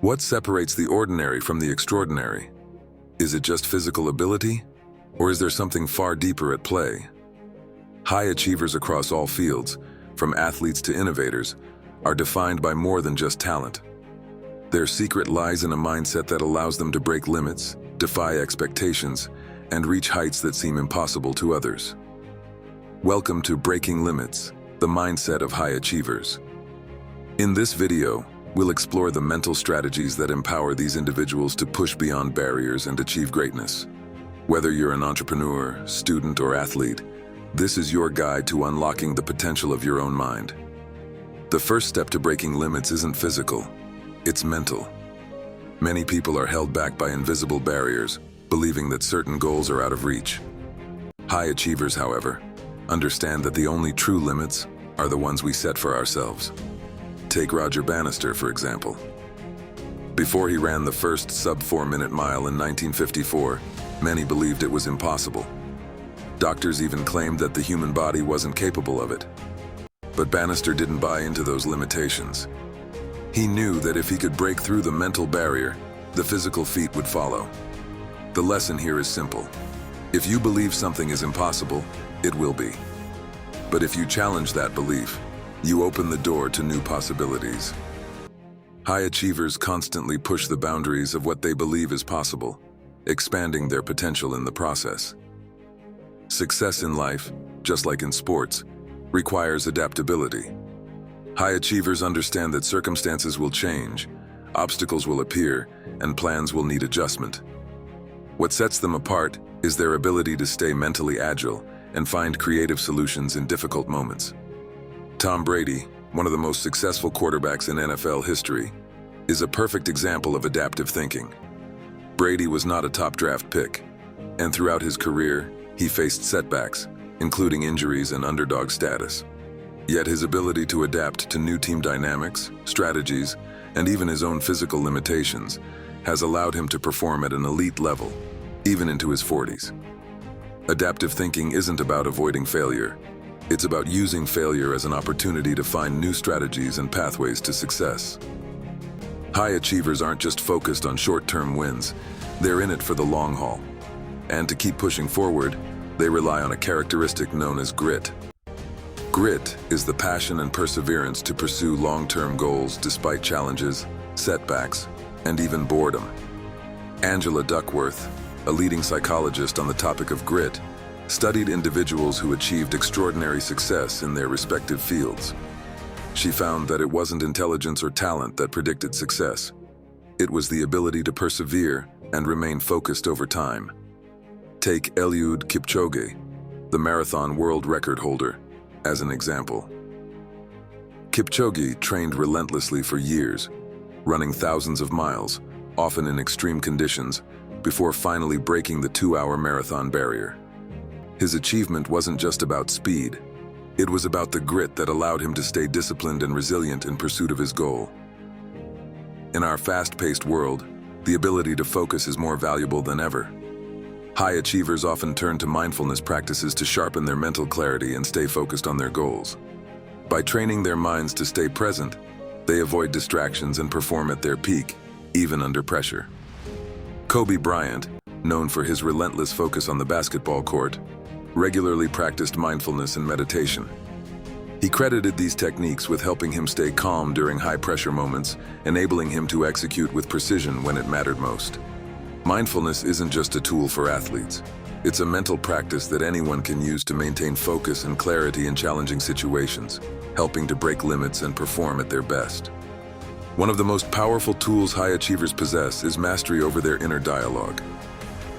What separates the ordinary from the extraordinary? Is it just physical ability? Or is there something far deeper at play? High achievers across all fields, from athletes to innovators, are defined by more than just talent. Their secret lies in a mindset that allows them to break limits, defy expectations, and reach heights that seem impossible to others. Welcome to Breaking Limits, the mindset of high achievers. In this video, we'll explore the mental strategies that empower these individuals to push beyond barriers and achieve greatness. Whether you're an entrepreneur, student, or athlete, this is your guide to unlocking the potential of your own mind. The first step to breaking limits isn't physical, it's mental. Many people are held back by invisible barriers, believing that certain goals are out of reach. High achievers, however, understand that the only true limits are the ones we set for ourselves. Take Roger Bannister, for example. Before he ran the first sub-4-minute mile in 1954, many believed it was impossible. Doctors even claimed that the human body wasn't capable of it. But Bannister didn't buy into those limitations. He knew that if he could break through the mental barrier, the physical feat would follow. The lesson here is simple. If you believe something is impossible, it will be. But if you challenge that belief, you open the door to new possibilities. High achievers constantly push the boundaries of what they believe is possible, expanding their potential in the process. Success in life, just like in sports, requires adaptability. High achievers understand that circumstances will change, obstacles will appear, and plans will need adjustment. What sets them apart is their ability to stay mentally agile and find creative solutions in difficult moments. Tom Brady, one of the most successful quarterbacks in NFL history, is a perfect example of adaptive thinking. Brady was not a top draft pick, and throughout his career, he faced setbacks, including injuries and underdog status. Yet his ability to adapt to new team dynamics, strategies, and even his own physical limitations has allowed him to perform at an elite level, even into his 40s. Adaptive thinking isn't about avoiding failure. It's about using failure as an opportunity to find new strategies and pathways to success. High achievers aren't just focused on short-term wins, they're in it for the long haul. And to keep pushing forward, they rely on a characteristic known as grit. Grit is the passion and perseverance to pursue long-term goals despite challenges, setbacks, and even boredom. Angela Duckworth, a leading psychologist on the topic of grit, studied individuals who achieved extraordinary success in their respective fields. She found that it wasn't intelligence or talent that predicted success. It was the ability to persevere and remain focused over time. Take Eliud Kipchoge, the marathon world record holder, as an example. Kipchoge trained relentlessly for years, running thousands of miles, often in extreme conditions, before finally breaking the 2-hour marathon barrier. His achievement wasn't just about speed. It was about the grit that allowed him to stay disciplined and resilient in pursuit of his goal. In our fast-paced world, the ability to focus is more valuable than ever. High achievers often turn to mindfulness practices to sharpen their mental clarity and stay focused on their goals. By training their minds to stay present, they avoid distractions and perform at their peak, even under pressure. Kobe Bryant, known for his relentless focus on the basketball court, regularly practiced mindfulness and meditation. He credited these techniques with helping him stay calm during high-pressure moments, enabling him to execute with precision when it mattered most. Mindfulness isn't just a tool for athletes. It's a mental practice that anyone can use to maintain focus and clarity in challenging situations, helping to break limits and perform at their best. One of the most powerful tools high achievers possess is mastery over their inner dialogue.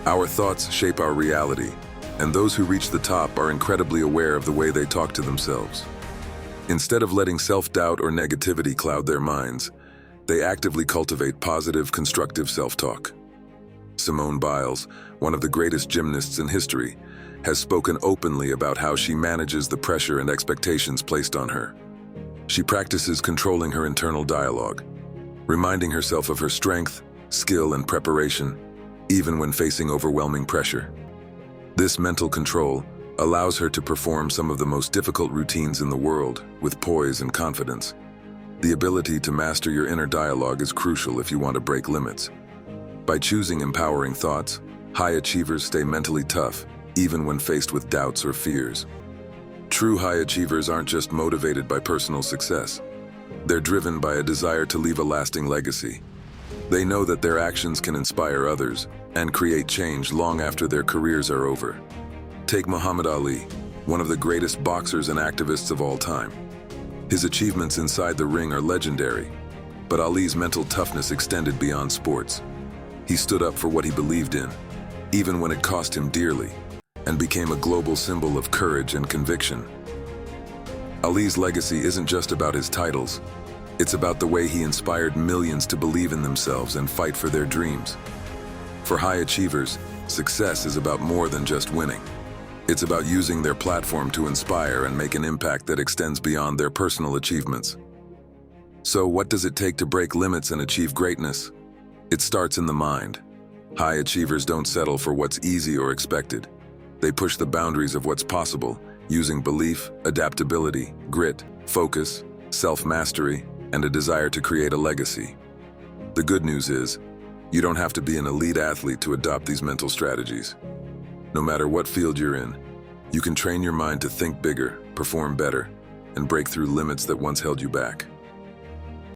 Our thoughts shape our reality, and those who reach the top are incredibly aware of the way they talk to themselves. Instead of letting self-doubt or negativity cloud their minds, they actively cultivate positive, constructive self-talk. Simone Biles, one of the greatest gymnasts in history, has spoken openly about how she manages the pressure and expectations placed on her. She practices controlling her internal dialogue, reminding herself of her strength, skill, and preparation, even when facing overwhelming pressure. This mental control allows her to perform some of the most difficult routines in the world with poise and confidence. The ability to master your inner dialogue is crucial if you want to break limits. By choosing empowering thoughts, high achievers stay mentally tough, even when faced with doubts or fears. True high achievers aren't just motivated by personal success. They're driven by a desire to leave a lasting legacy. They know that their actions can inspire others and create change long after their careers are over. Take Muhammad Ali, one of the greatest boxers and activists of all time. His achievements inside the ring are legendary, but Ali's mental toughness extended beyond sports. He stood up for what he believed in, even when it cost him dearly, and became a global symbol of courage and conviction. Ali's legacy isn't just about his titles. It's about the way he inspired millions to believe in themselves and fight for their dreams. For high achievers, success is about more than just winning. It's about using their platform to inspire and make an impact that extends beyond their personal achievements. So, what does it take to break limits and achieve greatness? It starts in the mind. High achievers don't settle for what's easy or expected. They push the boundaries of what's possible, using belief, adaptability, grit, focus, self-mastery, and a desire to create a legacy. The good news is, you don't have to be an elite athlete to adopt these mental strategies. No matter what field you're in, you can train your mind to think bigger, perform better, and break through limits that once held you back.